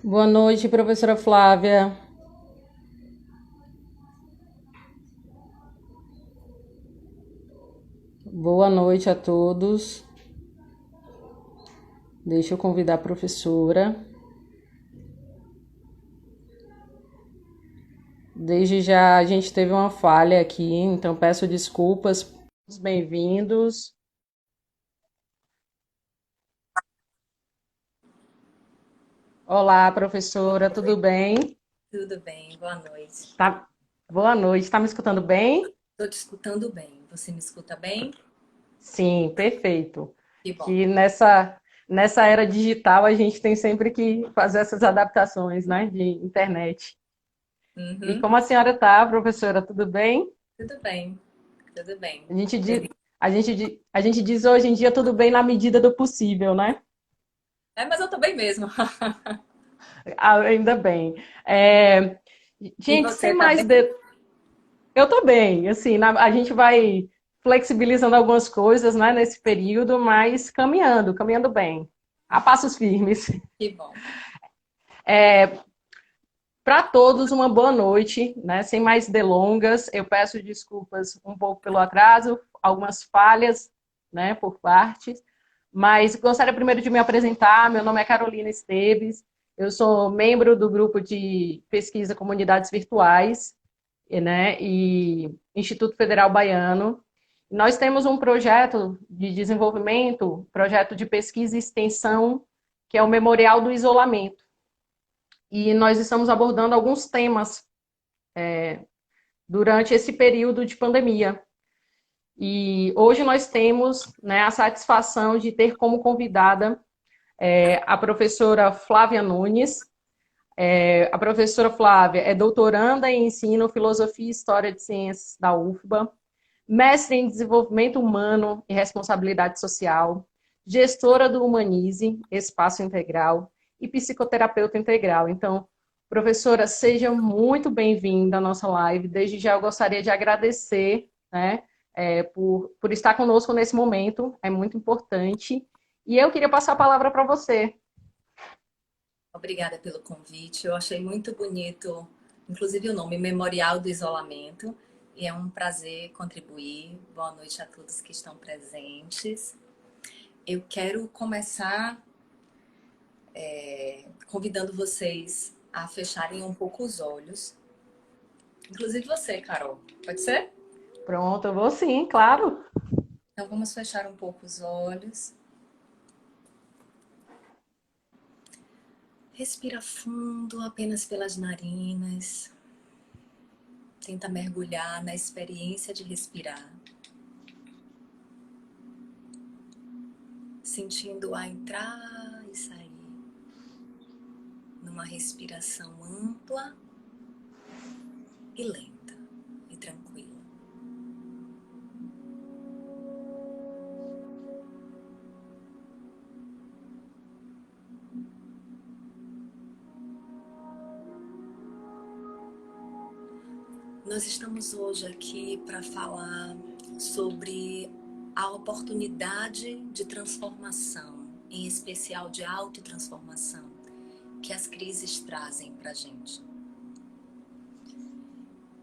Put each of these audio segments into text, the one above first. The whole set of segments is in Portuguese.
Boa noite, professora Flávia. Boa noite a todos. Deixa eu convidar a professora. Desde já a gente teve uma falha aqui, então peço desculpas. Bem-vindos. Olá, professora, tudo bem? Tudo bem, boa noite. Tá... Boa noite, está me escutando bem? Estou te escutando bem. Você me escuta bem? Sim, perfeito. Que bom. Que nessa era digital a gente tem sempre que fazer essas adaptações, né, de internet. E Uhum. como a senhora está, professora, tudo bem? Tudo bem, tudo bem. A gente diz, Feliz. a gente diz hoje em dia tudo bem na medida do possível, né? É, mas eu tô bem mesmo. Ah, ainda bem. É, E gente, sem você tá mais bem? de... Eu tô bem, assim, a gente vai flexibilizando algumas coisas, né, nesse período, mas caminhando bem, a passos firmes. Que bom. Para todos, uma boa noite, né? Sem mais delongas, eu peço desculpas um pouco pelo atraso, algumas falhas, né, por parte, mas gostaria primeiro de me apresentar. Meu nome é Carolina Esteves, eu sou membro do grupo de pesquisa Comunidades Virtuais, né, e Instituto Federal Baiano. Nós temos um projeto de desenvolvimento, projeto de pesquisa e extensão, que é o Memorial do Isolamento. E nós estamos abordando alguns temas durante esse período de pandemia. E hoje nós temos, né, a satisfação de ter como convidada a professora Flávia Nunes. A professora Flávia é doutoranda em ensino, filosofia e história de ciências da UFBA, mestre em desenvolvimento humano e responsabilidade social, gestora do Humanize, Espaço Integral e psicoterapeuta integral. Então, professora, seja muito bem-vinda à nossa live. Desde já eu gostaria de agradecer, né, por estar conosco nesse momento, é muito importante. E eu queria passar a palavra para você. Obrigada pelo convite. Eu achei muito bonito, inclusive o nome Memorial do Isolamento. E é um prazer contribuir. Boa noite a todos que estão presentes. Eu quero começar convidando vocês a fecharem um pouco os olhos. Inclusive você, Carol. Pode ser? Pronto, eu vou sim, claro. Então vamos fechar um pouco os olhos. Respira fundo apenas pelas narinas. Tenta mergulhar na experiência de respirar, sentindo o ar entrar e sair, numa respiração ampla e lenta e tranquila. Nós estamos hoje aqui para falar sobre a oportunidade de transformação, em especial de autotransformação, que as crises trazem para a gente.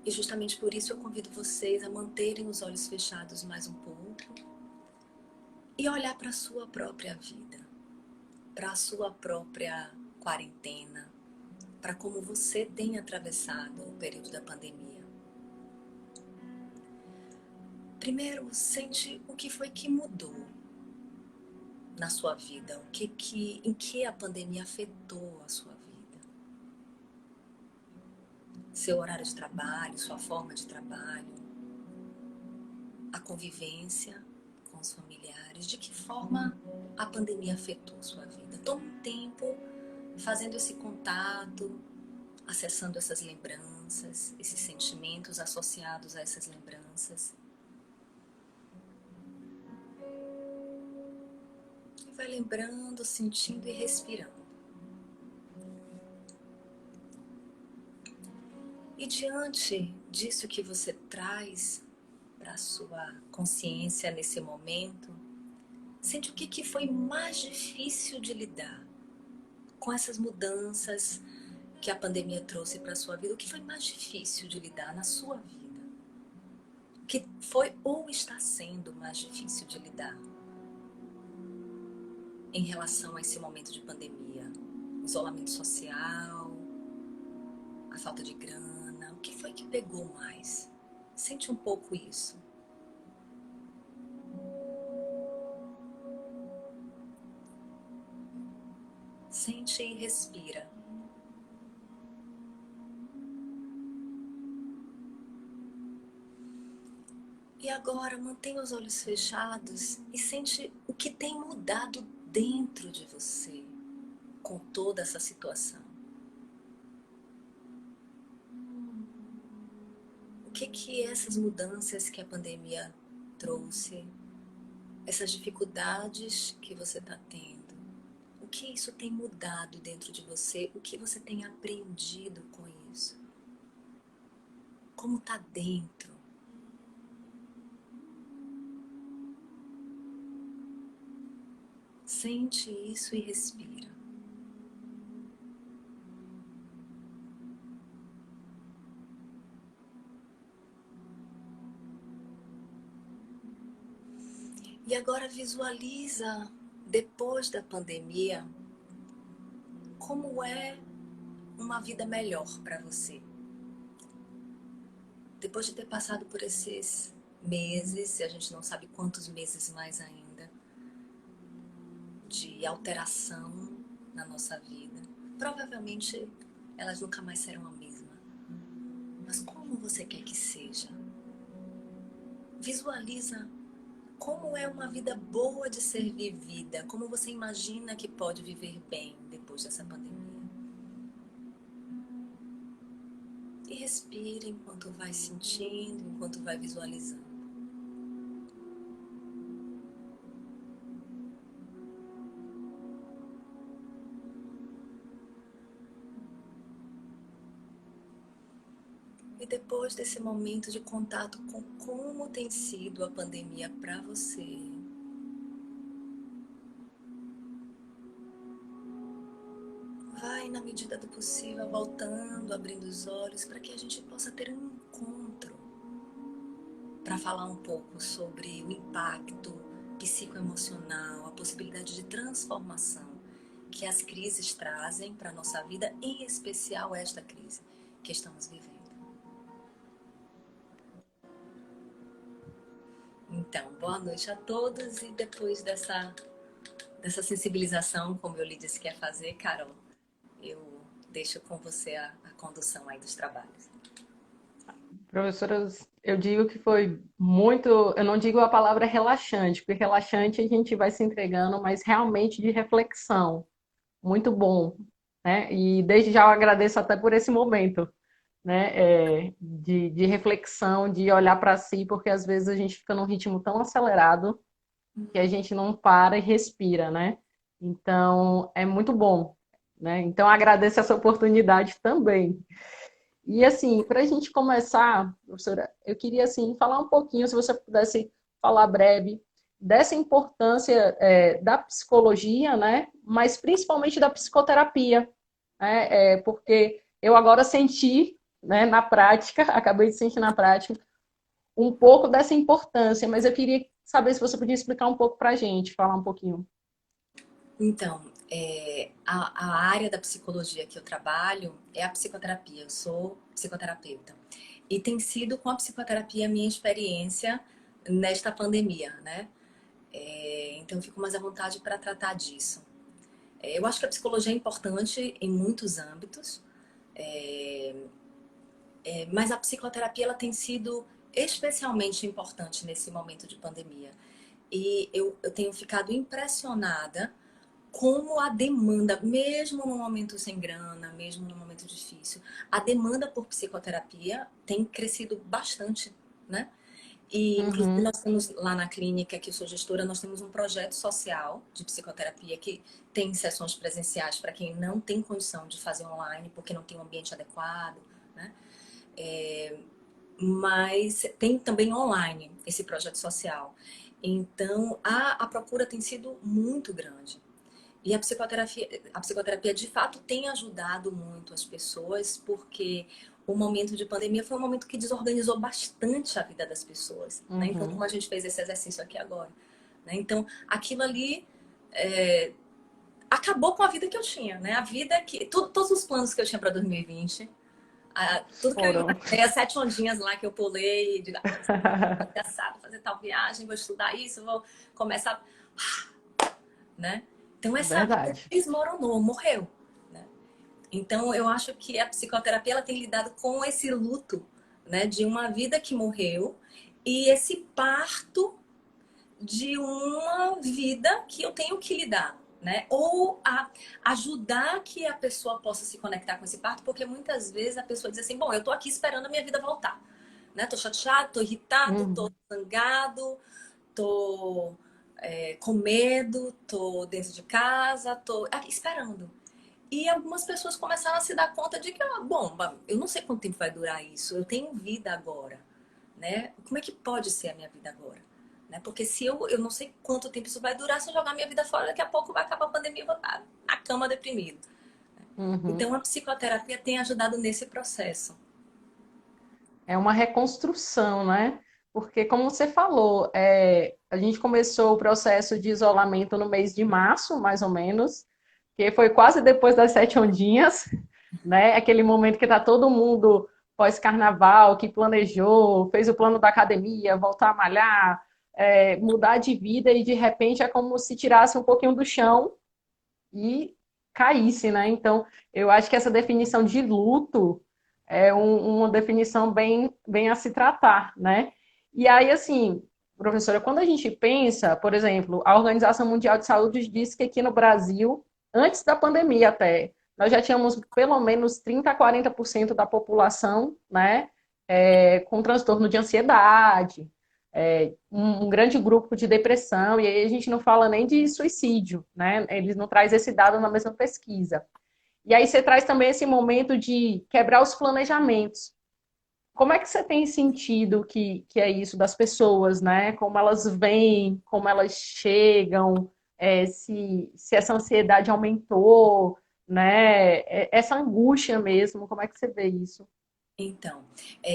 E justamente por isso eu convido vocês a manterem os olhos fechados mais um pouco e olhar para a sua própria vida, para a sua própria quarentena, para como você tem atravessado o período da pandemia. Primeiro, sente o que foi que mudou na sua vida, em que a pandemia afetou a sua vida. Seu horário de trabalho, sua forma de trabalho, a convivência com os familiares, de que forma a pandemia afetou sua vida. Tome um tempo fazendo esse contato, acessando essas lembranças, esses sentimentos associados a essas lembranças. E vai lembrando, sentindo e respirando. E diante disso que você traz para a sua consciência nesse momento, sente o que foi mais difícil de lidar. com essas mudanças que a pandemia trouxe para a sua vida, o que foi mais difícil de lidar na sua vida? O que foi ou está sendo mais difícil de lidar em relação a esse momento de pandemia? Isolamento social, a falta de grana, o que foi que pegou mais? Sente um pouco isso. Sente e respira. E agora mantenha os olhos fechados e sente o que tem mudado dentro de você com toda essa situação. O que essas mudanças que a pandemia trouxe, essas dificuldades que você está tendo, o que isso tem mudado dentro de você, o que você tem aprendido com isso? Como está dentro? Sente isso e respira. E agora visualiza, depois da pandemia, como é uma vida melhor para você. Depois de ter passado por esses meses, e a gente não sabe quantos meses mais ainda, de alteração na nossa vida, provavelmente elas nunca mais serão a mesma. Mas como você quer que seja? Visualiza como é uma vida boa de ser vivida, como você imagina que pode viver bem depois dessa pandemia. E respire enquanto vai sentindo, enquanto vai visualizando. E depois desse momento de contato com como tem sido a pandemia para você, vai, na medida do possível, voltando, abrindo os olhos, para que a gente possa ter um encontro para falar um pouco sobre o impacto psicoemocional, a possibilidade de transformação que as crises trazem para a nossa vida, em especial esta crise que estamos vivendo. Então, boa noite a todos, e depois dessa sensibilização, como eu lhe disse que ia fazer, Carol, eu deixo com você a condução aí dos trabalhos. Professora, eu digo que foi muito, eu não digo a palavra relaxante, porque relaxante a gente vai se entregando, mas realmente de reflexão. Muito bom, né? E desde já eu agradeço até por esse momento, né? De reflexão, de olhar para si, porque às vezes a gente fica num ritmo tão acelerado que a gente não para e respira, né? Então, é muito bom, né? Então, agradeço essa oportunidade também. E assim, para a gente começar, professora, eu queria assim falar um pouquinho, se você pudesse falar breve, dessa importância da psicologia, né? Mas principalmente da psicoterapia, né? Porque eu agora senti, né, na prática, acabei de sentir na prática, um pouco dessa importância, mas eu queria saber se você podia explicar um pouco para a gente, falar um pouquinho. Então, a área da psicologia que eu trabalho é a psicoterapia. Eu sou psicoterapeuta. E tem sido com a psicoterapia a minha experiência nesta pandemia, né? Então, eu fico mais à vontade para tratar disso. Eu acho que a psicologia é importante em muitos âmbitos, mas a psicoterapia ela tem sido especialmente importante nesse momento de pandemia. E eu tenho ficado impressionada como a demanda, mesmo no momento sem grana, mesmo no momento difícil, a demanda por psicoterapia tem crescido bastante, né? E, inclusive, Uhum. nós temos lá na clínica, que eu sou gestora, nós temos um projeto social de psicoterapia que tem sessões presenciais para quem não tem condição de fazer online, porque não tem um ambiente adequado, né? Mas tem também online esse projeto social. Então, a procura tem sido muito grande. E a psicoterapia de fato tem ajudado muito as pessoas, porque o momento de pandemia foi um momento que desorganizou bastante a vida das pessoas, né? Então, como Uhum. a gente fez esse exercício aqui agora, né? Então, aquilo ali é, acabou com a vida que eu tinha, né? A vida que todos os planos que eu tinha para 2020, tudo que eu Foram. imaginei, as 7 ondinhas lá que eu pulei, de assado, fazer tal viagem, vou estudar isso, vou começar, né? Então essa vida Verdade. desmoronou, morreu, né? Então eu acho que a psicoterapia ela tem lidado com esse luto, né, de uma vida que morreu e esse parto de uma vida que eu tenho que lidar, né? Ou ajudar que a pessoa possa se conectar com esse parto, porque muitas vezes a pessoa diz assim, bom, eu tô aqui esperando a minha vida voltar, né? Tô chateado, tô irritado, tô Uhum. zangado, tô com medo, tô dentro de casa, tô aqui esperando. E algumas pessoas começaram a se dar conta de que, bom, eu não sei quanto tempo vai durar isso, eu tenho vida agora, né? Como é que pode ser a minha vida agora? Né? Porque se eu não sei quanto tempo isso vai durar, se eu jogar minha vida fora, daqui a pouco vai acabar a pandemia e eu vou estar na cama deprimido. Uhum. Então a psicoterapia tem ajudado nesse processo. É uma reconstrução, né? Porque, como você falou, a gente começou o processo de isolamento no mês de março, mais ou menos, que foi quase depois das sete ondinhas, né? Aquele momento que está todo mundo pós-carnaval, que planejou, fez o plano da academia, voltar a malhar, mudar de vida e de repente é como se tirasse um pouquinho do chão e caísse, né? Então, eu acho que essa definição de luto é uma definição bem a se tratar, né? E aí, assim, professora, quando a gente pensa, por exemplo, a Organização Mundial de Saúde diz que aqui no Brasil, antes da pandemia até, nós já tínhamos pelo menos 30 a 40% da população, né, com transtorno de ansiedade, um grande grupo de depressão, e aí a gente não fala nem de suicídio, né? Eles não trazem esse dado na mesma pesquisa. E aí você traz também esse momento de quebrar os planejamentos. Como é que você tem sentido que é isso das pessoas, né? Como elas vêm, como elas chegam, se essa ansiedade aumentou, né? Essa angústia mesmo, como é que você vê isso? Então,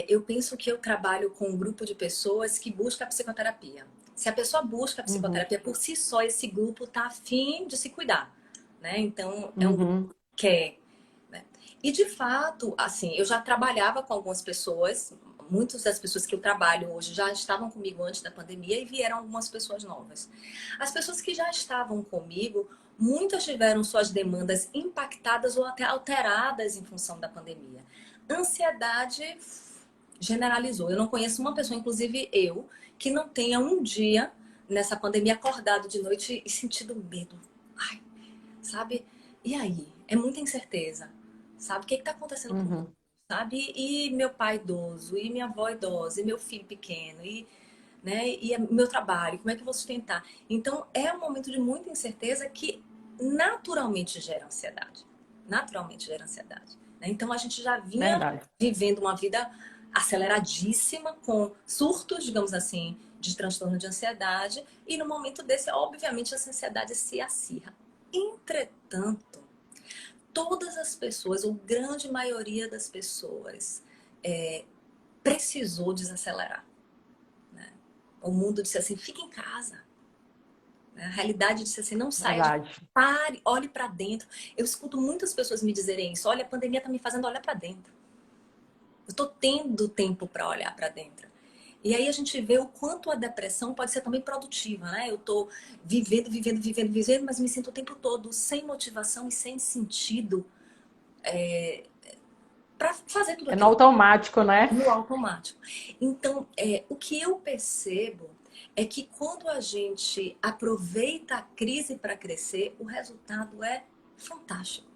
eu penso que eu trabalho com um grupo de pessoas que busca a psicoterapia. Se a pessoa busca a Uhum, psicoterapia por si só, esse grupo está afim de se cuidar, né? Então, é um grupo uhum, que quer, né? E de fato, assim, eu já trabalhava com algumas pessoas, muitas das pessoas que eu trabalho hoje já estavam comigo antes da pandemia e vieram algumas pessoas novas. As pessoas que já estavam comigo, muitas tiveram suas demandas impactadas ou até alteradas em função da pandemia. Ansiedade generalizou. Eu não conheço uma pessoa, inclusive eu, que não tenha um dia nessa pandemia acordado de noite e sentido medo. Ai, sabe? E aí? É muita incerteza. Sabe? O que está acontecendo comigo? uhum. Sabe? E meu pai idoso, e minha avó idosa, e meu filho pequeno, e, né, e meu trabalho, como é que eu vou sustentar? Então, é um momento de muita incerteza que naturalmente gera ansiedade. Naturalmente gera ansiedade. Né? Então, a gente já vinha Verdade. vivendo uma vida aceleradíssima, com surtos, digamos assim, de transtorno de ansiedade, e no momento desse, obviamente, essa ansiedade se acirra. Entretanto, todas as pessoas, ou grande maioria das pessoas, precisou desacelerar. Né? O mundo disse assim, fica em casa. Né? A realidade disse assim, não saia de Verdade. pare, olhe para dentro. Eu escuto muitas pessoas me dizerem isso, olha, a pandemia está me fazendo olhar para dentro. Eu estou tendo tempo para olhar para dentro. E aí a gente vê o quanto a depressão pode ser também produtiva, né? Eu estou vivendo, mas me sinto o tempo todo sem motivação e sem sentido para fazer tudo É no aquilo automático, né? no automático. Então, o que eu percebo é que quando a gente aproveita a crise para crescer, o resultado é fantástico.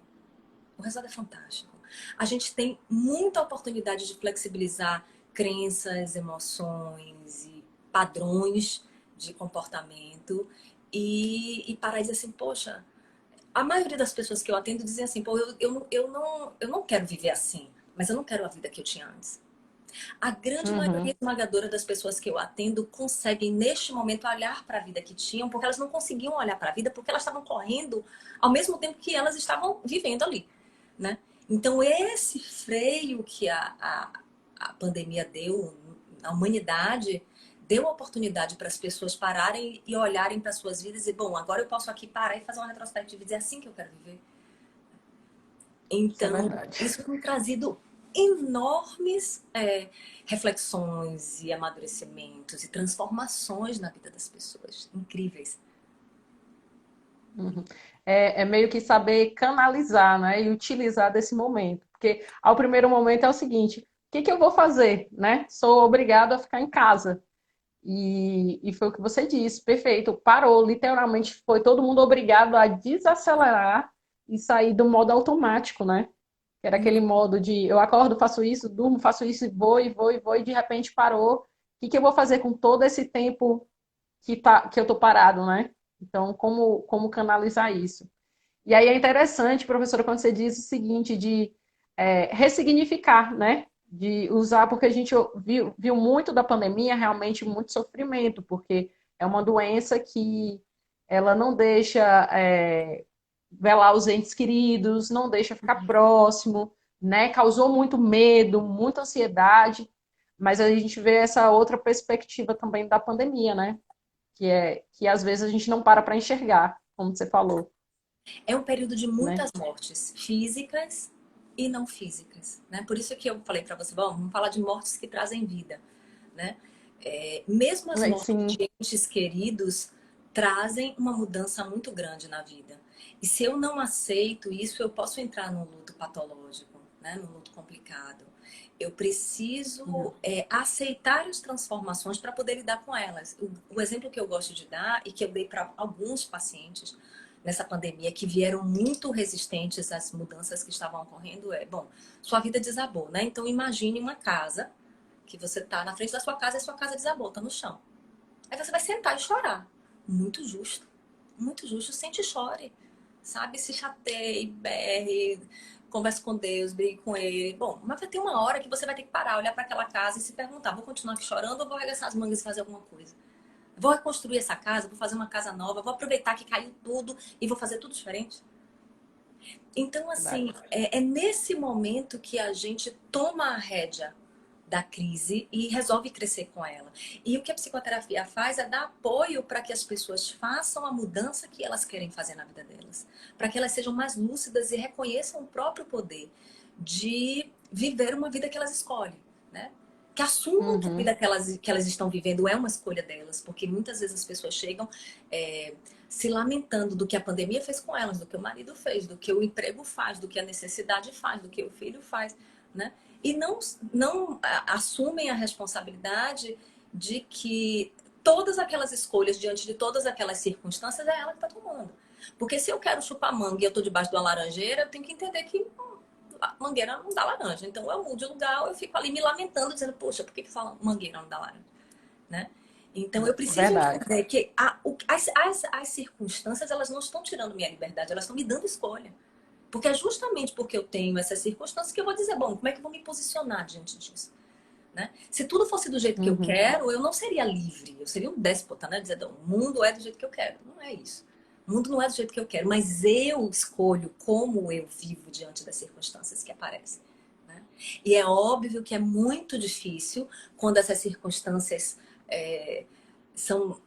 O resultado é fantástico. A gente tem muita oportunidade de flexibilizar crenças, emoções e padrões de comportamento e parar e dizer assim, poxa, a maioria das pessoas que eu atendo dizem assim, pô, eu não quero viver assim, mas eu não quero a vida que eu tinha antes. A grande maioria Uhum. esmagadora das pessoas que eu atendo conseguem, neste momento, olhar para a vida que tinham, porque elas não conseguiam olhar para a vida, porque elas estavam correndo ao mesmo tempo que elas estavam vivendo ali, né? Então, esse freio que a pandemia deu à humanidade, deu a oportunidade para as pessoas pararem e olharem para suas vidas e, bom, agora eu posso aqui parar e fazer uma retrospectiva e dizer, é assim que eu quero viver. Isso é Então, verdade. isso tem trazido enormes reflexões e amadurecimentos e transformações na vida das pessoas. Incríveis. Uhum. É meio que saber canalizar, né, e utilizar desse momento. Porque ao primeiro momento é o seguinte, o que que eu vou fazer, né? Sou obrigado a ficar em casa. E foi o que você disse, perfeito. Parou, literalmente foi todo mundo obrigado a desacelerar e sair do modo automático, né? Que era aquele modo de eu acordo, faço isso, durmo, faço isso, e vou, e vou, e vou, e de repente parou. O que que eu vou fazer com todo esse tempo que eu tô parado, né? Então, como canalizar isso? E aí é interessante, professora, quando você diz o seguinte, de ressignificar, né? De usar, porque a gente viu muito da pandemia, realmente muito sofrimento, porque é uma doença que ela não deixa velar os entes queridos, não deixa ficar próximo, né? Causou muito medo, muita ansiedade, mas a gente vê essa outra perspectiva também da pandemia, né? Que às vezes a gente não para enxergar, como você falou, É um período de né? muitas mortes físicas e não físicas, né? Por isso que eu falei para você, bom, vamos falar de mortes que trazem vida, né? Mesmo as mortes Sim. de entes queridos trazem uma mudança muito grande na vida. E se eu não aceito isso, eu posso entrar num luto patológico, né? Num luto complicado. Eu preciso Uhum. aceitar as transformações para poder lidar com elas. O exemplo que eu gosto de dar e que eu dei para alguns pacientes nessa pandemia que vieram muito resistentes às mudanças que estavam ocorrendo bom, sua vida desabou, né? Então imagine uma casa que você tá na frente da sua casa e a sua casa desabou, tá no chão. Aí você vai sentar e chorar. Muito justo. Muito justo. Sente e chore. Sabe? Se chateie, berre, converse com Deus, brigue com ele. Bom, mas vai ter uma hora que você vai ter que parar, olhar para aquela casa e se perguntar: vou continuar aqui chorando ou vou arregaçar as mangas e fazer alguma coisa? Vou reconstruir essa casa, vou fazer uma casa nova, vou aproveitar que caiu tudo e vou fazer tudo diferente? Então, assim, Verdade. é nesse momento que a gente toma a rédea da crise e resolve crescer com ela. E o que a psicoterapia faz é dar apoio para que as pessoas façam a mudança que elas querem fazer na vida delas. Para que elas sejam mais lúcidas e reconheçam o próprio poder de viver uma vida que elas escolhem, né? Que assumam que a Uhum. vida que elas estão vivendo é uma escolha delas. Porque muitas vezes as pessoas chegam é, se lamentando do que a pandemia fez com elas, do que o marido fez, do que o emprego faz, do que a necessidade faz, do que o filho faz, né? E não assumem a responsabilidade de que todas aquelas escolhas diante de todas aquelas circunstâncias é ela que está tomando. Porque se eu quero chupar manga e eu estou debaixo de uma laranjeira, eu tenho que entender que a mangueira não dá laranja. Então eu mudo de lugar, eu fico ali me lamentando, dizendo, poxa, por que essa mangueira não dá laranja? Né? Então eu preciso Verdade. entender que as circunstâncias elas não estão tirando minha liberdade, elas estão me dando escolha. Porque é justamente porque eu tenho essas circunstâncias que eu vou dizer, bom, como é que eu vou me posicionar diante disso? Né? Se tudo fosse do jeito que eu Uhum. quero, eu não seria livre, eu seria um déspota, né? Dizer, o mundo é do jeito que eu quero. Não é isso. O mundo não é do jeito que eu quero, mas eu escolho como eu vivo diante das circunstâncias que aparecem. Né? E é óbvio que é muito difícil quando essas circunstâncias é, são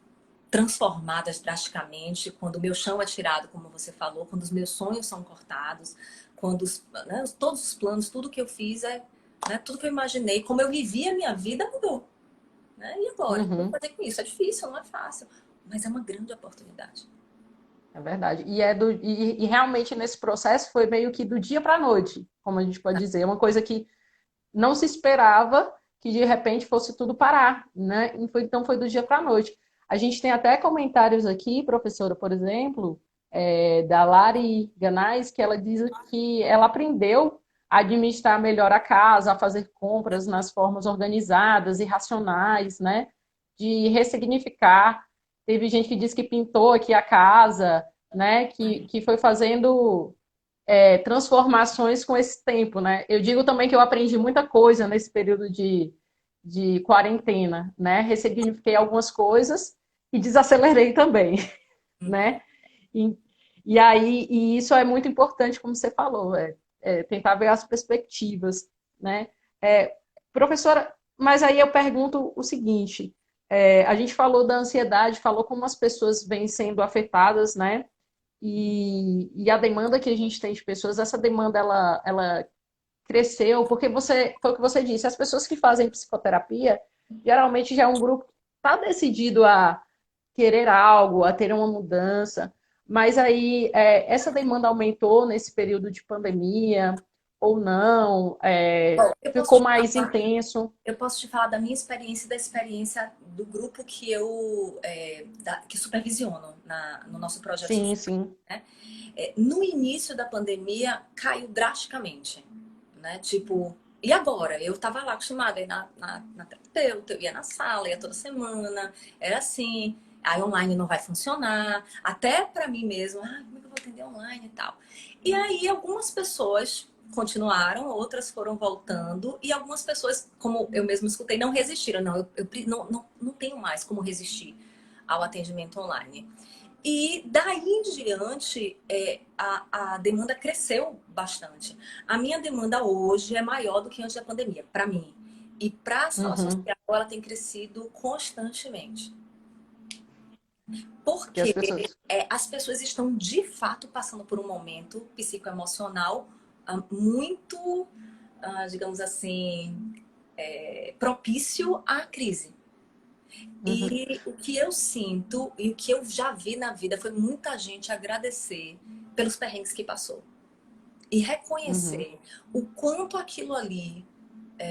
transformadas drasticamente, quando o meu chão é tirado, como você falou, quando os meus sonhos são cortados, quando né, todos os planos, tudo que eu fiz tudo que eu imaginei, como eu vivia a minha vida mudou. Né? E agora? O que eu vou Uhum. fazer com isso? É difícil, não é fácil, mas é uma grande oportunidade. É verdade. E realmente nesse processo foi meio que do dia para a noite, como a gente pode dizer. É uma coisa que não se esperava que de repente fosse tudo parar, né? Então foi do dia para a noite. A gente tem até comentários aqui, professora, por exemplo, da Lari Ganais, que ela diz que ela aprendeu a administrar melhor a casa, a fazer compras nas formas organizadas e racionais, né? De ressignificar. Teve gente que disse que pintou aqui a casa, né? Que foi fazendo. transformações com esse tempo, né? Eu digo também que eu aprendi muita coisa nesse período de quarentena, né? Ressignifiquei algumas coisas e desacelerei também, né? E, e aí, e isso é muito importante, como você falou, tentar ver as perspectivas, né? Professora, mas aí eu pergunto o seguinte: a gente falou da ansiedade, falou como as pessoas vêm sendo afetadas, né? E a demanda que a gente tem de pessoas, essa demanda ela cresceu, porque foi o que você disse, as pessoas que fazem psicoterapia, geralmente já é um grupo que está decidido a querer algo, a ter uma mudança, mas aí essa demanda aumentou nesse período de pandemia, ou não, Bom, eu posso ficou te mais falar, intenso. eu posso te falar da minha experiência e da experiência do grupo que que supervisiono no nosso projeto Sim, social, sim. né? No início da pandemia, caiu drasticamente, né? Tipo, e agora? Eu tava lá acostumada a ir na terapeuta, eu ia na sala, ia toda semana, era assim. Aí online não vai funcionar, até pra mim mesmo, como é que eu vou atender online e tal? E aí algumas pessoas continuaram, outras foram voltando, e algumas pessoas, como eu mesmo escutei, não resistiram. Não, não tenho mais como resistir ao atendimento online. E daí em diante, a demanda cresceu bastante. A minha demanda hoje é maior do que antes da pandemia, para mim. E para a sala Uhum. social, ela tem crescido constantemente. Que as Porque pessoas. as pessoas estão de fato passando por um momento psicoemocional muito, digamos assim, propício à crise. Uhum. E o que eu sinto e o que eu já vi na vida foi muita gente agradecer pelos perrengues que passou. E Uhum. reconhecer o quanto aquilo ali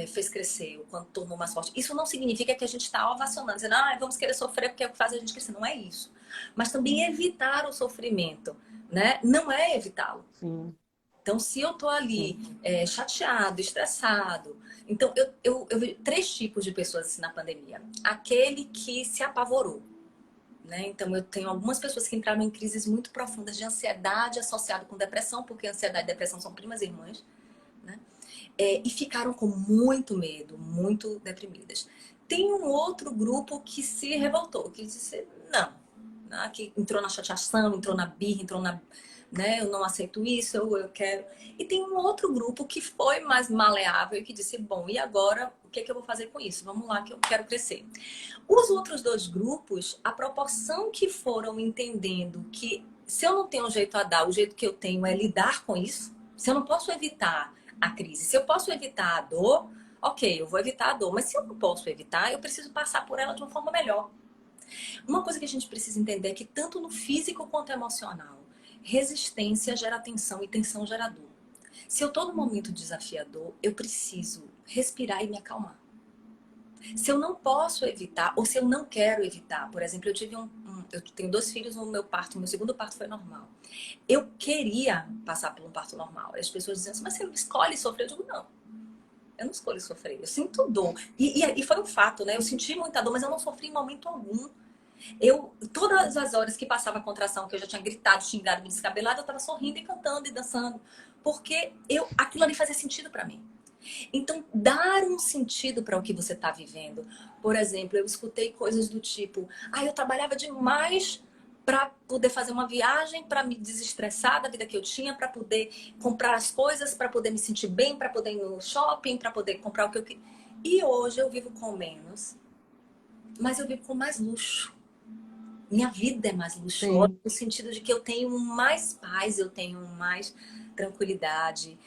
fez crescer, o quanto tornou mais forte. Isso não significa que a gente está ovacionando, dizendo, vamos querer sofrer porque é o que faz a gente crescer. Não é isso. Mas também evitar o sofrimento, né? Não é evitá-lo. Sim, Então, se eu tô ali sim. chateado, estressado, então eu vi três tipos de pessoas assim, na pandemia. Aquele que se apavorou, né? Então, eu tenho algumas pessoas que entraram em crises muito profundas de ansiedade associado com depressão, porque ansiedade e depressão são primas irmãs, né? E ficaram com muito medo, muito deprimidas. Tem um outro grupo que se revoltou, que disse não, né? Que entrou na chateação, entrou na birra, entrou na, né? Eu não aceito isso, eu quero. E tem um outro grupo que foi mais maleável e que disse, bom, e agora o que é que eu vou fazer com isso? Vamos lá que eu quero crescer. Os outros dois grupos, a proporção que foram entendendo que se eu não tenho um jeito a dar, o jeito que eu tenho é lidar com isso, se eu não posso evitar a crise, se eu posso evitar a dor, ok, eu vou evitar a dor, mas se eu não posso evitar, eu preciso passar por ela de uma forma melhor. Uma coisa que a gente precisa entender é que tanto no físico quanto no emocional, resistência gera tensão e tensão gera dor. Se eu estou num momento desafiador, eu preciso respirar e me acalmar. Se eu não posso evitar, ou se eu não quero evitar, por exemplo, eu tenho dois filhos, no meu parto, meu segundo parto foi normal. Eu queria passar por um parto normal. As pessoas diziam assim, mas você escolhe sofrer? Eu digo, não, eu não escolho sofrer, eu sinto dor. E foi um fato, né? Eu senti muita dor, mas eu não sofri em momento algum. Todas as horas que passava a contração, que eu já tinha gritado, xingado, me descabelado, eu tava sorrindo e cantando e dançando. Porque aquilo ali fazia sentido para mim. Então, dar um sentido para o que você está vivendo. Por exemplo, eu escutei coisas do tipo: eu trabalhava demais para poder fazer uma viagem, para me desestressar da vida que eu tinha, para poder comprar as coisas, para poder me sentir bem, para poder ir no shopping, para poder comprar o que eu queria. E hoje eu vivo com menos, mas eu vivo com mais luxo. Minha vida é mais luxuosa, Sim. no sentido de que eu tenho mais paz, eu tenho mais tranquilidade,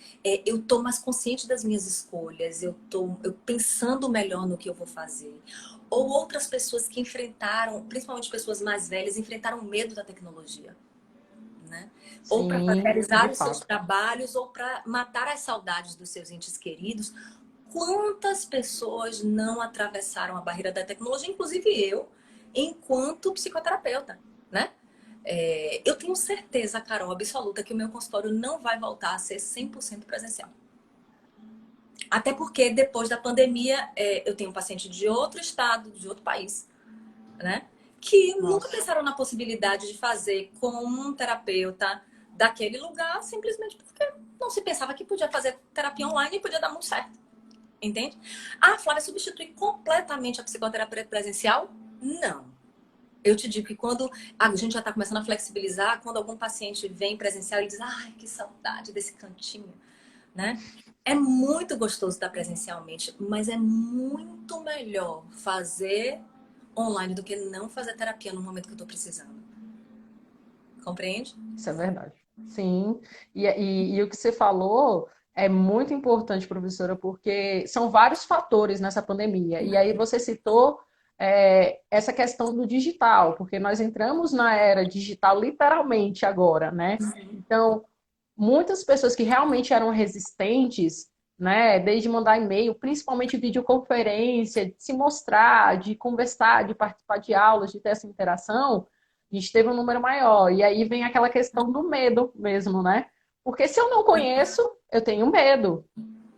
eu tô mais consciente das minhas escolhas, eu pensando melhor no que eu vou fazer. Ou outras pessoas que enfrentaram, principalmente pessoas mais velhas, enfrentaram o medo da tecnologia, né? Ou para Sim, de realizar os seus fato. trabalhos, ou para matar as saudades dos seus entes queridos. Quantas pessoas não atravessaram a barreira da tecnologia, inclusive eu, enquanto psicoterapeuta, né? Eu tenho certeza, Carol, absoluta, que o meu consultório não vai voltar a ser 100% presencial. Até porque depois da pandemia, eu tenho um paciente de outro estado, de outro país, né? Que nunca Nossa. pensaram na possibilidade de fazer com um terapeuta daquele lugar simplesmente porque não se pensava que podia fazer terapia online e podia dar muito certo. Entende? Ah, Flávia, substitui completamente a psicoterapia presencial? Não. Eu te digo que quando a gente já está começando a flexibilizar, quando algum paciente vem presencial e diz, ai, que saudade desse cantinho, né? É muito gostoso estar presencialmente, mas é muito melhor fazer online do que não fazer terapia no momento que eu estou precisando. Compreende? Isso é verdade. Sim. E o que você falou é muito importante, professora, porque são vários fatores nessa pandemia. E aí você citou essa questão do digital, porque nós entramos na era digital literalmente agora, né? Então, muitas pessoas que realmente eram resistentes, né, desde mandar e-mail, principalmente videoconferência, de se mostrar, de conversar, de participar de aulas, de ter essa interação, a gente teve um número maior. E aí vem aquela questão do medo mesmo, né? Porque se eu não conheço, eu tenho medo.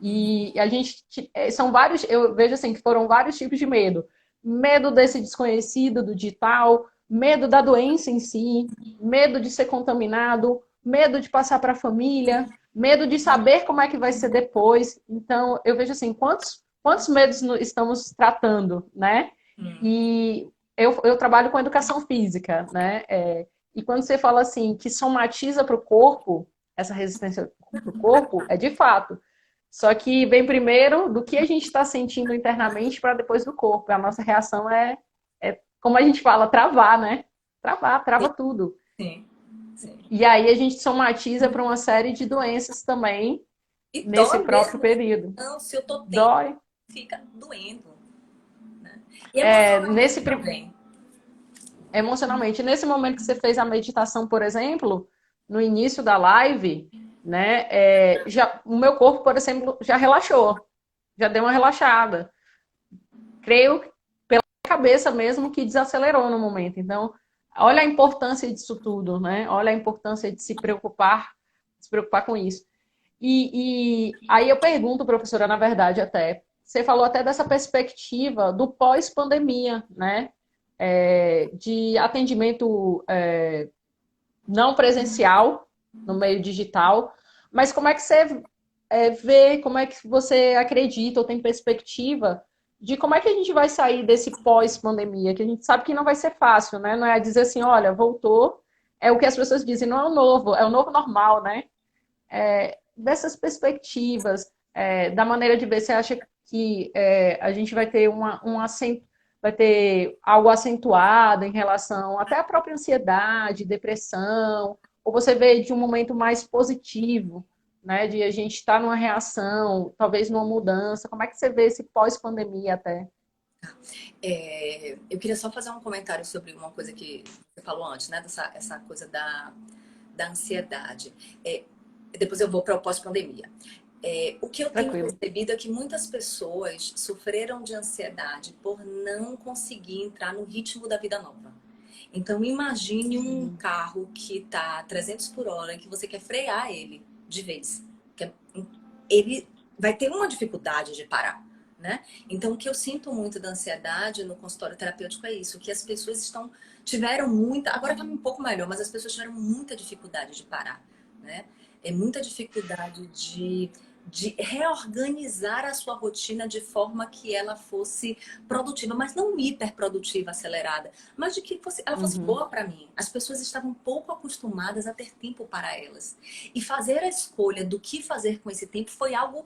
E a gente são vários, eu vejo assim que foram vários tipos de medo. Medo desse desconhecido, do digital, medo da doença em si, medo de ser contaminado, medo de passar para a família, medo de saber como é que vai ser depois. Então, eu vejo assim, quantos medos estamos tratando, né? E eu trabalho com educação física, né? E quando você fala assim, que somatiza para o corpo, essa resistência para o corpo, é de fato. Só que vem primeiro do que a gente está sentindo internamente para depois do corpo. A nossa reação como a gente fala, travar, né? Trava tudo. Sim, sim. E aí a gente somatiza para uma série de doenças também E nesse dói próprio mesmo. período. Não, se eu tô tendo, Dói. fica doendo. Né? E emocionalmente Nesse também. emocionalmente, nesse momento que você fez a meditação, por exemplo, no início da live, né? O meu corpo, por exemplo, já relaxou, já deu uma relaxada. Creio pela cabeça mesmo que desacelerou no momento. Então, olha a importância disso tudo, né? Olha a importância de se preocupar com isso. E aí eu pergunto, professora, na verdade, até, você falou até dessa perspectiva do pós-pandemia, né? De atendimento não presencial no meio digital, mas como é que você vê, como é que você acredita ou tem perspectiva de como é que a gente vai sair desse pós-pandemia, que a gente sabe que não vai ser fácil, né? Não é dizer assim, olha, voltou, é o que as pessoas dizem, não é o novo normal, né? Dessas perspectivas, da maneira de ver, você acha que a gente vai ter vai ter algo acentuado em relação até à própria ansiedade, depressão, ou você vê de um momento mais positivo, né, de a gente estar numa reação, talvez numa mudança, como é que você vê esse pós-pandemia até? Eu queria só fazer um comentário sobre uma coisa que você falou antes, né? Essa coisa da ansiedade. Depois eu vou para o pós-pandemia. O que eu tenho Tranquilo. percebido é que muitas pessoas sofreram de ansiedade por não conseguir entrar no ritmo da vida nova. Então, imagine um carro que está 300 por hora, que você quer frear ele de vez. Ele vai ter uma dificuldade de parar, né? Então, o que eu sinto muito da ansiedade no consultório terapêutico é isso, que as pessoas tiveram muita, agora está um pouco melhor, mas as pessoas tiveram muita dificuldade de parar, né? Muita dificuldade de reorganizar a sua rotina de forma que ela fosse produtiva, mas não hiperprodutiva, acelerada, mas de que ela fosse boa para mim. As pessoas estavam pouco acostumadas a ter tempo para elas. E fazer a escolha do que fazer com esse tempo foi algo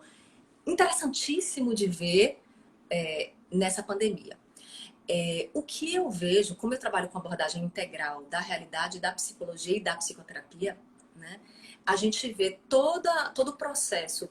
interessantíssimo de ver nessa pandemia. O que eu vejo, como eu trabalho com abordagem integral da realidade, da psicologia e da psicoterapia, né, a gente vê todo o processo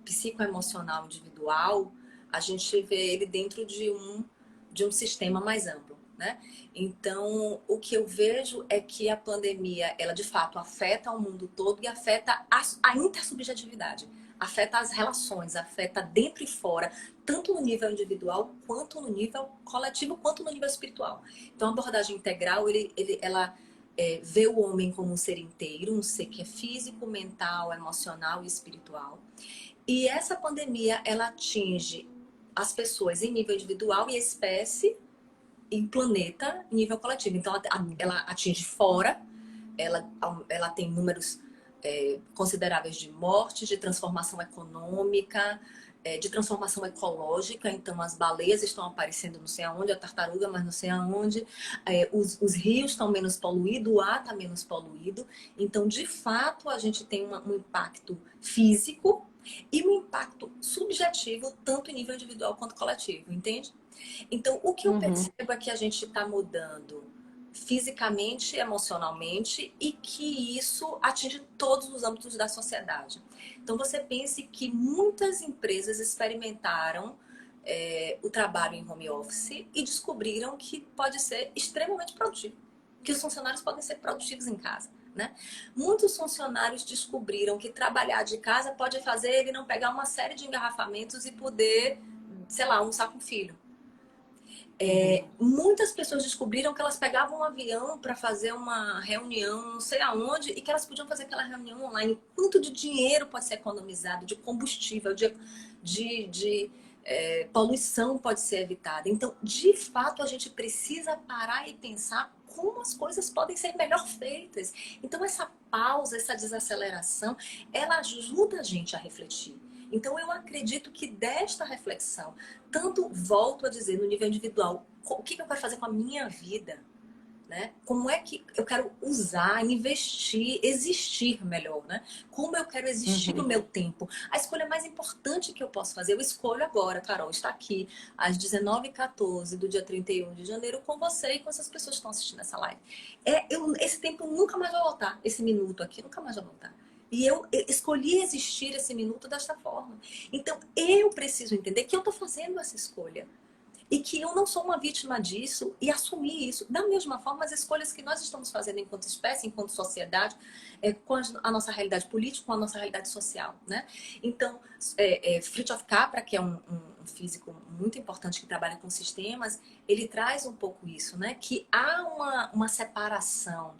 psicoemocional individual, a gente vê ele dentro de um sistema mais amplo, né? Então, o que eu vejo é que a pandemia, ela de fato afeta o mundo todo e afeta a intersubjetividade, afeta as relações, afeta dentro e fora, tanto no nível individual, quanto no nível coletivo, quanto no nível espiritual. Então, a abordagem integral, ela vê o homem como um ser inteiro, um ser que é físico, mental, emocional e espiritual. E essa pandemia, ela atinge as pessoas em nível individual e a espécie em planeta em nível coletivo. Então, ela atinge fora, ela tem números consideráveis de morte, de transformação econômica, de transformação ecológica. Então, as baleias estão aparecendo não sei aonde, a tartaruga, mas não sei aonde. Os rios estão menos poluídos, o ar está menos poluído. Então, de fato, a gente tem um impacto físico e um impacto subjetivo, tanto em nível individual quanto coletivo, entende? Então, o que eu Uhum. percebo é que a gente está mudando fisicamente, emocionalmente, e que isso atinge todos os âmbitos da sociedade. Então, você pense que muitas empresas experimentaram o trabalho em home office e descobriram que pode ser extremamente produtivo, que os funcionários podem ser produtivos em casa. Né? Muitos funcionários descobriram que trabalhar de casa pode fazer ele não pegar uma série de engarrafamentos e poder, sei lá, almoçar com o filho. Uhum. Muitas pessoas descobriram que elas pegavam um avião para fazer uma reunião não sei aonde e que elas podiam fazer aquela reunião online. Quanto de dinheiro pode ser economizado, de combustível, de poluição pode ser evitada. Então, de fato, a gente precisa parar e pensar como as coisas podem ser melhor feitas. Então, essa pausa, essa desaceleração, ela ajuda a gente a refletir. Então, eu acredito que desta reflexão, tanto, volto a dizer, no nível individual, o que eu quero fazer com a minha vida, né? Como é que eu quero usar, investir, existir melhor, né? Como eu quero existir no Uhum. meu tempo. A escolha mais importante que eu posso fazer, eu escolho agora, Carol, está aqui às 19h14 do dia 31 de janeiro com você e com essas pessoas que estão assistindo essa live. Esse tempo nunca mais vai voltar, esse minuto aqui nunca mais vai voltar. E eu escolhi existir esse minuto desta forma. Então, eu preciso entender que eu estou fazendo essa escolha. E que eu não sou uma vítima disso e assumir isso. Da mesma forma, as escolhas que nós estamos fazendo enquanto espécie, enquanto sociedade, com a nossa realidade política, com a nossa realidade social. Né? Então, Fritjof Capra, que é um físico muito importante que trabalha com sistemas, ele traz um pouco isso, né? Que há uma separação,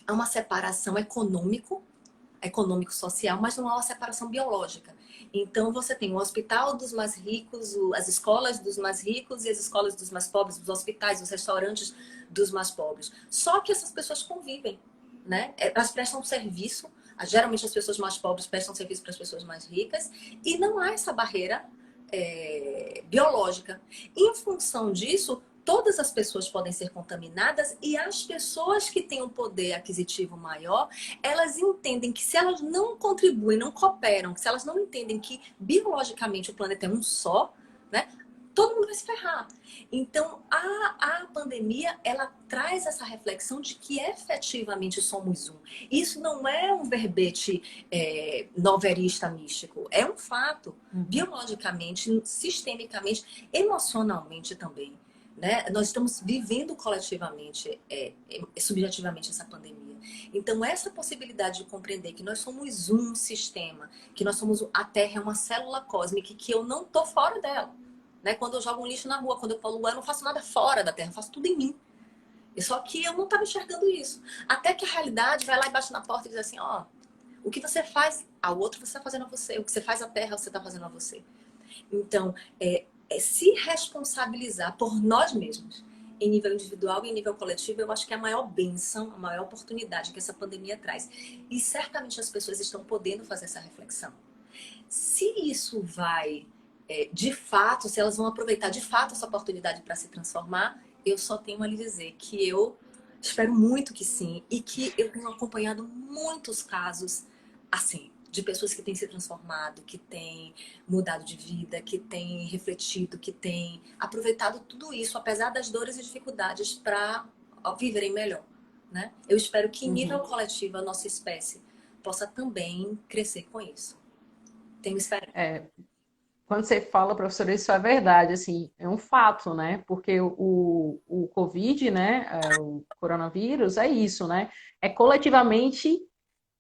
há uma separação econômico-social, mas não há uma separação biológica. Então, você tem o hospital dos mais ricos, as escolas dos mais ricos e as escolas dos mais pobres, os hospitais, os restaurantes dos mais pobres. Só que essas pessoas convivem, né? Elas prestam serviço, geralmente as pessoas mais pobres prestam serviço para as pessoas mais ricas, e não há essa barreira biológica. Em função disso, todas as pessoas podem ser contaminadas e as pessoas que têm um poder aquisitivo maior, elas entendem que se elas não contribuem, não cooperam, que se elas não entendem que biologicamente o planeta é um só, né? Todo mundo vai se ferrar. Então, a pandemia, ela traz essa reflexão de que efetivamente somos um. Isso não é um verbete novelista místico. É um fato. Uhum. Biologicamente, sistemicamente, emocionalmente também. Né? Nós estamos vivendo coletivamente, subjetivamente, essa pandemia. Então, essa possibilidade de compreender que nós somos um sistema, que nós somos a Terra é uma célula cósmica, que eu não estou fora dela. Né? Quando eu jogo um lixo na rua, quando eu poluo, eu não faço nada fora da Terra, eu faço tudo em mim. E só que eu não estava enxergando isso. Até que a realidade vai lá e bate na porta e diz assim, ó, o que você faz ao outro, você está fazendo a você. O que você faz à Terra, você está fazendo a você. Então, se responsabilizar por nós mesmos, em nível individual e em nível coletivo, eu acho que é a maior bênção, a maior oportunidade que essa pandemia traz. E certamente as pessoas estão podendo fazer essa reflexão. Se isso vai, de fato, se elas vão aproveitar de fato essa oportunidade para se transformar, eu só tenho a lhe dizer que eu espero muito que sim, e que eu tenho acompanhado muitos casos assim, de pessoas que têm se transformado, que têm mudado de vida, que têm refletido, que têm aproveitado tudo isso, apesar das dores e dificuldades, para viverem melhor. Né? Eu espero que, em nível Uhum. coletivo, a nossa espécie possa também crescer com isso. Tenho esperança. É, quando você fala, professora, isso é verdade, assim, é um fato, né? Porque o Covid, né, o coronavírus, é isso, né? É coletivamente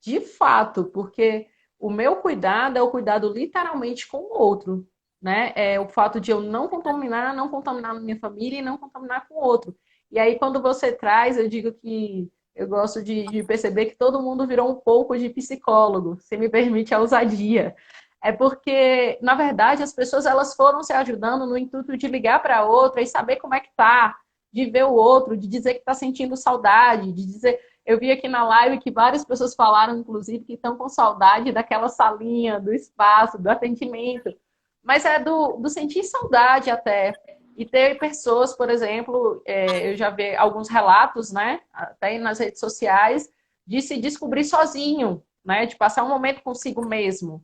de fato, porque o meu cuidado é o cuidado literalmente com o outro, né? É o fato de eu não contaminar a minha família e não contaminar com o outro. E aí, quando você traz, eu digo que eu gosto de perceber que todo mundo virou um pouco de psicólogo, se me permite a ousadia. É porque, na verdade, as pessoas elas foram se ajudando no intuito de ligar para a outra e saber como é que tá, de ver o outro, de dizer que está sentindo saudade, de dizer... Eu vi aqui na live que várias pessoas falaram, inclusive, que estão com saudade daquela salinha, do espaço, do atendimento. Mas é do sentir saudade até. E ter pessoas, por exemplo, eu já vi alguns relatos, né, até nas redes sociais, de se descobrir sozinho, né, de passar um momento consigo mesmo.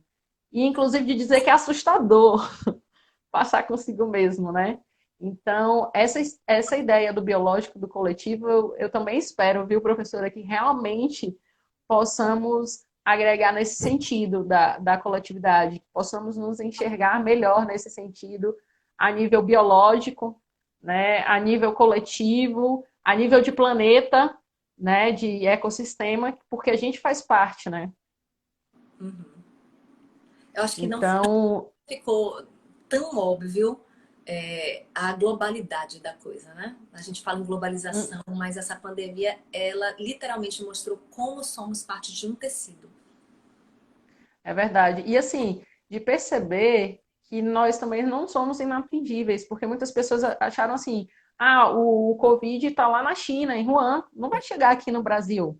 E, inclusive, de dizer que é assustador passar consigo mesmo, né? Então, essa ideia do biológico, do coletivo, eu também espero, viu, professora, que realmente possamos agregar nesse sentido da coletividade, que possamos nos enxergar melhor nesse sentido, a nível biológico, né, a nível coletivo, a nível de planeta, né, de ecossistema, porque a gente faz parte, né? Uhum. Eu acho que não Então, ficou tão óbvio a globalidade da coisa, né? A gente fala em globalização, mas essa pandemia, ela literalmente mostrou como somos parte de um tecido. é verdade. E assim, de perceber que nós também não somos inatingíveis, porque muitas pessoas acharam assim, ah, o Covid está lá na China, em Wuhan, não vai chegar aqui no Brasil,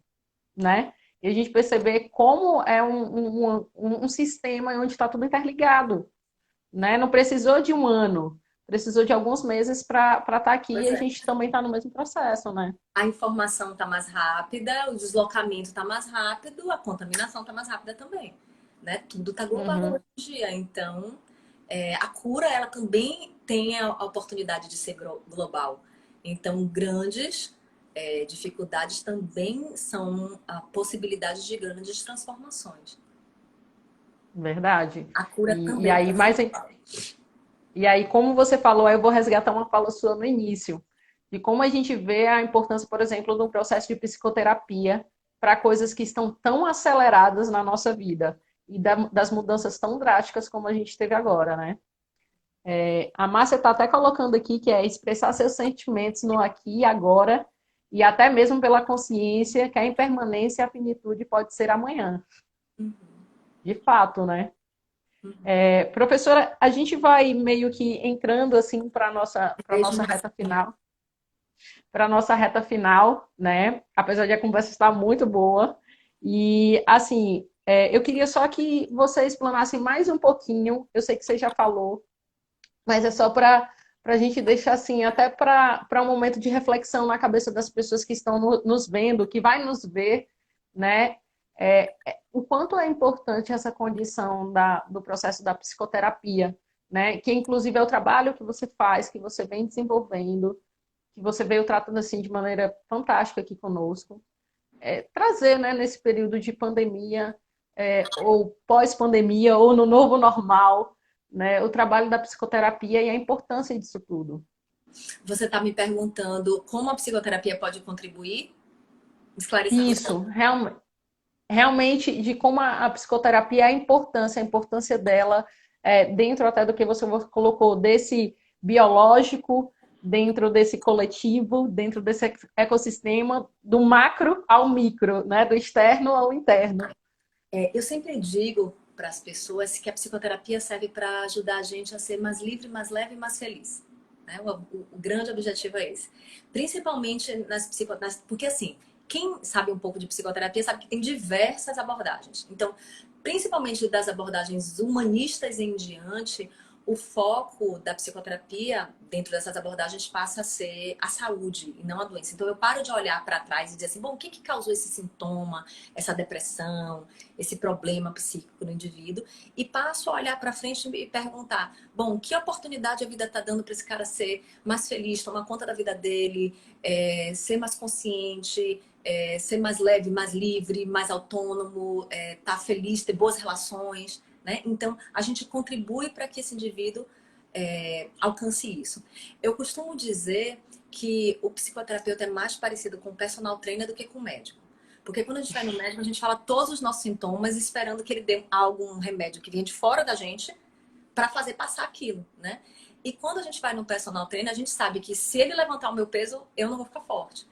né? E a gente perceber como é um sistema onde está tudo interligado, né? Não precisou de um ano, precisou de alguns meses para estar aqui e Pois a é. gente também está no mesmo processo, né? A informação está mais rápida, o deslocamento está mais rápido, a contaminação está mais rápida também, né? Tudo está global Uhum, hoje em dia, então a cura ela também tem a oportunidade de ser global. Então grandes dificuldades também são a possibilidade de grandes transformações. verdade. A cura E também aí, pode ser mais global. E aí, como você falou, eu vou resgatar uma fala sua no início, de como a gente vê a importância, por exemplo, do processo de psicoterapia para coisas que estão tão aceleradas na nossa vida e das mudanças tão drásticas como a gente teve agora, né? A Márcia está até colocando aqui que é expressar seus sentimentos no aqui e agora e até mesmo pela consciência que a impermanência e a finitude pode ser amanhã. Uhum, De fato, né? uhum. Professora, a gente vai meio que entrando assim para Beijo, nossa reta Marcinha. final, né? Apesar de a conversa estar muito boa. E assim, eu queria só que você explanasse mais um pouquinho. Eu sei que você já falou, mas é só para a gente deixar assim, até para um momento de reflexão na cabeça das pessoas que estão nos vendo, que vai nos ver, né? O quanto é importante essa condição do processo da psicoterapia, né? Que inclusive é o trabalho que você faz, que você vem desenvolvendo, que você veio tratando assim de maneira fantástica aqui conosco. Trazer, né, nesse período de pandemia, ou pós-pandemia, ou no novo normal, né, o trabalho da psicoterapia e a importância disso tudo. Você está me perguntando como a psicoterapia pode contribuir? Esclareça, por Isso, favor. realmente, de como a psicoterapia, a importância dela, dentro até do que você colocou, desse biológico, dentro desse coletivo, dentro desse ecossistema, do macro ao micro, né, do externo ao interno. Eu sempre digo para as pessoas que a psicoterapia serve para ajudar a gente a ser mais livre, mais leve e mais feliz. Né? O grande objetivo é esse. Principalmente porque assim, quem sabe um pouco de psicoterapia sabe que tem diversas abordagens. Então, principalmente das abordagens humanistas em diante, o foco da psicoterapia dentro dessas abordagens passa a ser a saúde e não a doença. Então eu paro de olhar para trás e dizer assim, bom, o que que causou esse sintoma, essa depressão, esse problema psíquico no indivíduo e passo a olhar para frente e perguntar, bom, que oportunidade a vida está dando para esse cara ser mais feliz, tomar conta da vida dele, ser mais consciente, ser mais leve, mais livre, mais autônomo, estar feliz, ter boas relações. Né? Então, a gente contribui para que esse indivíduo alcance isso. Eu costumo dizer que o psicoterapeuta é mais parecido com o personal trainer do que com o médico. Porque quando a gente vai no médico, a gente fala todos os nossos sintomas esperando que ele dê algum remédio que vem de fora da gente para fazer passar aquilo, né? E quando a gente vai no personal trainer, a gente sabe que se ele levantar o meu peso, eu não vou ficar forte.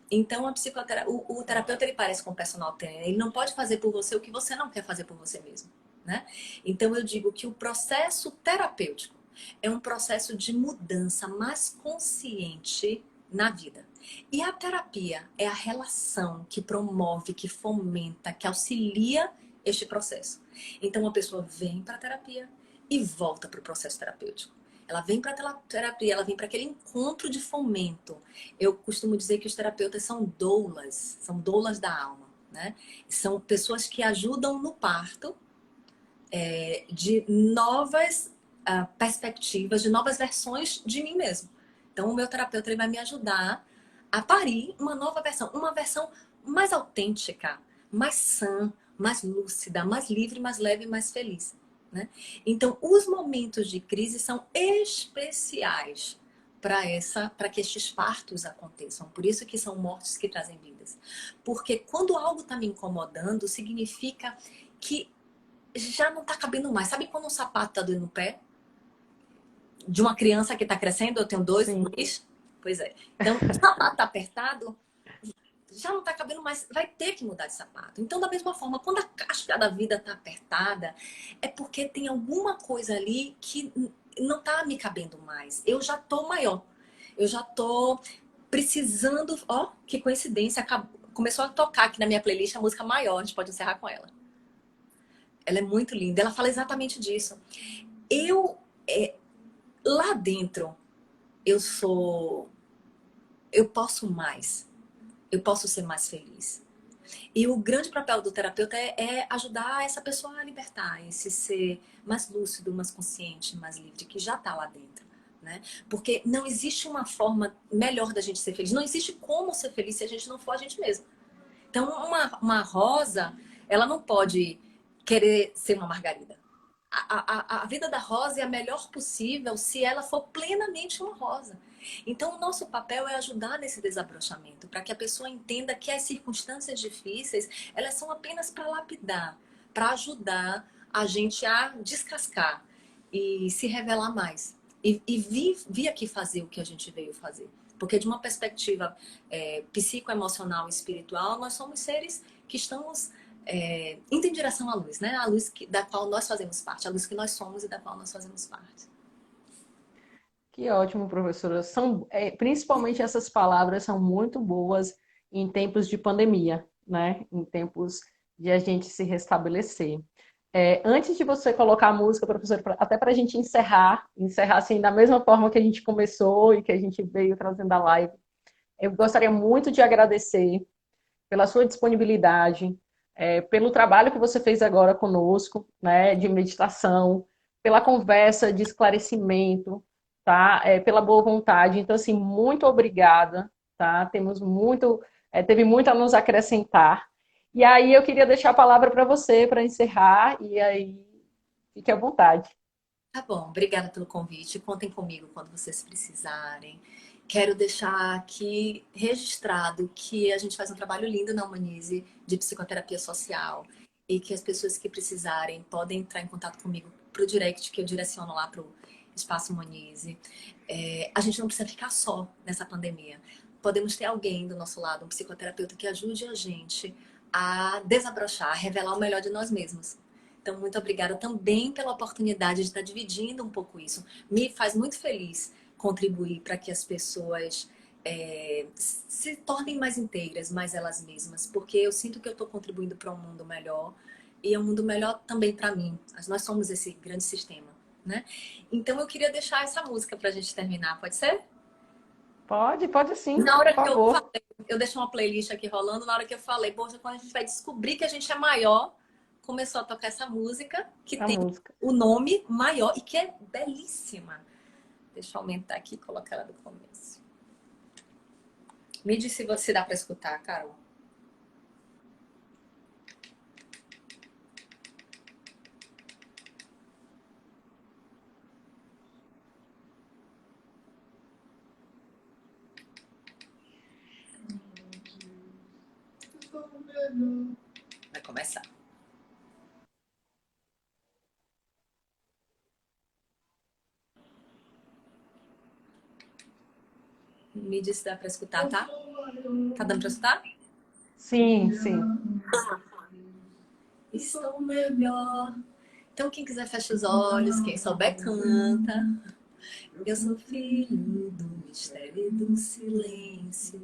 Então, o terapeuta ele parece com o personal trainer. Ele não pode fazer por você o que você não quer fazer por você mesmo, né? Então, eu digo que o processo terapêutico é um processo de mudança mais consciente na vida. E a terapia é a relação que promove, que fomenta, que auxilia este processo. Então a pessoa vem para a terapia e volta para o processo terapêutico. Ela vem para a terapia, ela vem para aquele encontro de fomento. Eu costumo dizer que os terapeutas são doulas da alma, né? São pessoas que ajudam no parto de novas perspectivas, de novas versões de mim mesmo. Então, o meu terapeuta ele vai me ajudar a parir uma versão mais autêntica, mais sã, mais lúcida, mais livre, mais leve, mais feliz. Né? Então, os momentos de crise são especiais para que estes partos aconteçam. Por isso que são mortes que trazem vidas. Porque quando algo está me incomodando, significa que já não tá cabendo mais. Sabe quando um sapato tá doendo no pé? De uma criança que tá crescendo, eu tenho dois. Pois é. Então, o sapato tá apertado, já não tá cabendo mais, vai ter que mudar de sapato. Então, da mesma forma, quando a casca da vida tá apertada, é porque tem alguma coisa ali que não tá me cabendo mais. Eu já tô maior. Eu já tô precisando... Ó, que coincidência. Começou a tocar aqui na minha playlist a música Maior. A gente pode encerrar com ela. Ela é muito linda. Ela fala exatamente disso. Eu, lá dentro, eu posso mais. Eu posso ser mais feliz. E o grande papel do terapeuta é ajudar essa pessoa a libertar, esse ser mais lúcido, mais consciente, mais livre, que já está lá dentro. Né? Porque não existe uma forma melhor da gente ser feliz. Não existe como ser feliz se a gente não for a gente mesmo. Então, uma rosa, ela não pode querer ser uma margarida. A vida da rosa é a melhor possível se ela for plenamente uma rosa. Então, o nosso papel é ajudar nesse desabrochamento, para que a pessoa entenda que as circunstâncias difíceis, elas são apenas para lapidar, para ajudar a gente a descascar e se revelar mais. E vir aqui fazer o que a gente veio fazer. Porque de uma perspectiva psicoemocional e espiritual, nós somos seres que estamos indo em direção à luz, né? A luz da qual nós fazemos parte, a luz que nós somos e da qual nós fazemos parte. Que ótimo, professora. Principalmente essas palavras são muito boas em tempos de pandemia, né? Em tempos de a gente se restabelecer. Antes de você colocar a música, professora, até para a gente encerrar assim da mesma forma que a gente começou e que a gente veio trazendo a live, eu gostaria muito de agradecer pela sua disponibilidade, pelo trabalho que você fez agora conosco, né, de meditação, pela conversa de esclarecimento, tá? Pela boa vontade. Então, assim, muito obrigada, tá? Teve muito a nos acrescentar. E aí eu queria deixar a palavra para você para encerrar, e aí fique à vontade. Tá bom, obrigada pelo convite. Contem comigo quando vocês precisarem. Quero deixar aqui registrado que a gente faz um trabalho lindo na Humanize de psicoterapia social e que as pessoas que precisarem podem entrar em contato comigo pro direct que eu direciono lá pro Espaço Humanize. A gente não precisa ficar só nessa pandemia. Podemos ter alguém do nosso lado, um psicoterapeuta que ajude a gente a desabrochar, a revelar o melhor de nós mesmos. Então, muito obrigada também pela oportunidade de estar dividindo um pouco isso. Me faz muito feliz contribuir para que as pessoas se tornem mais inteiras, mais elas mesmas, porque eu sinto que eu estou contribuindo para um mundo melhor e é um mundo melhor também para mim. Nós somos esse grande sistema, né? Então, eu queria deixar essa música para a gente terminar, pode ser? Pode sim, Na por hora que eu favor. falei, eu deixei uma playlist aqui rolando, na hora que eu falei, poxa, quando a gente vai descobrir que a gente é maior, começou a tocar essa música, que A tem música. o nome Maior e que é belíssima. Deixa eu aumentar aqui e colocar ela do começo. Me diz se você dá para escutar, Carol. Vai começar. Me diz se dá para escutar, tá? Tá dando para escutar? Sim, sim. Estou melhor. Então, quem quiser fecha os olhos, quem souber canta. Eu sou filho do mistério e do silêncio.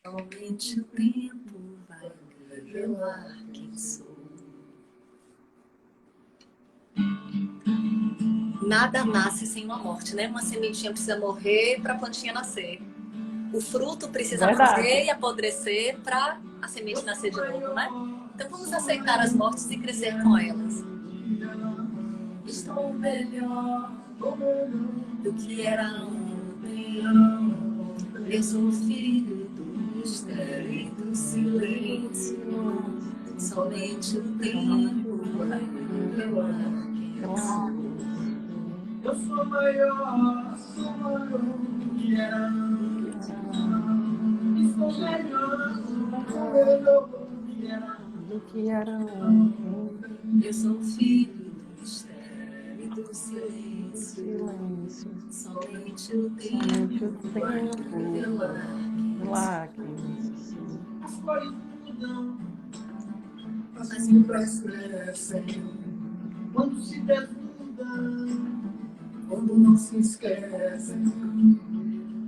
Somente o tempo vai me revelar quem sou. Nada nasce sem uma morte, né? Uma sementinha precisa morrer para a plantinha nascer. O fruto precisa morrer e apodrecer para a semente nascer de novo, né? Então vamos aceitar as mortes e crescer com elas. Estou melhor do que era ontem. Eu sou filho do mistério e do silêncio. Somente o tempo vai me revelar quem sou. Eu sou maior do que era antes. Estou melhor do que era ontem. Eu sou filho do mistério e do silêncio. Somente o tempo vai me revelar quem sou. As cores mudam, as sombras crescem, quando se desnudam, quando não se esquecem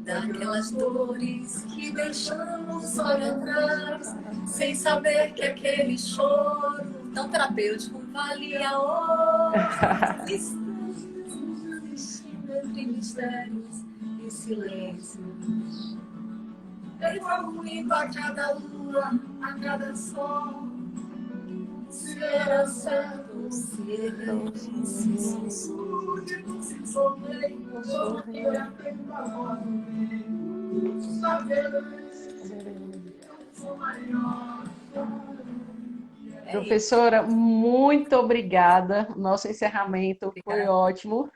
daquelas dores que deixamos olhar atrás, sem saber que aquele choro tão terapêutico valia hoje. Estamos existindo entre mistérios e silêncios. Eu aguento a cada lua, a cada sol. Se era certo, se errei, se sou surdo, se sou leigo, sorri atento a voz do vento. Saberei, eu sou maior. Professora, muito obrigada. Nosso encerramento foi ótimo.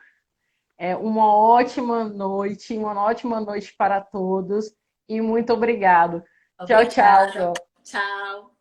Uma ótima noite para todos. E muito obrigado. Tchau, tchau. Tchau.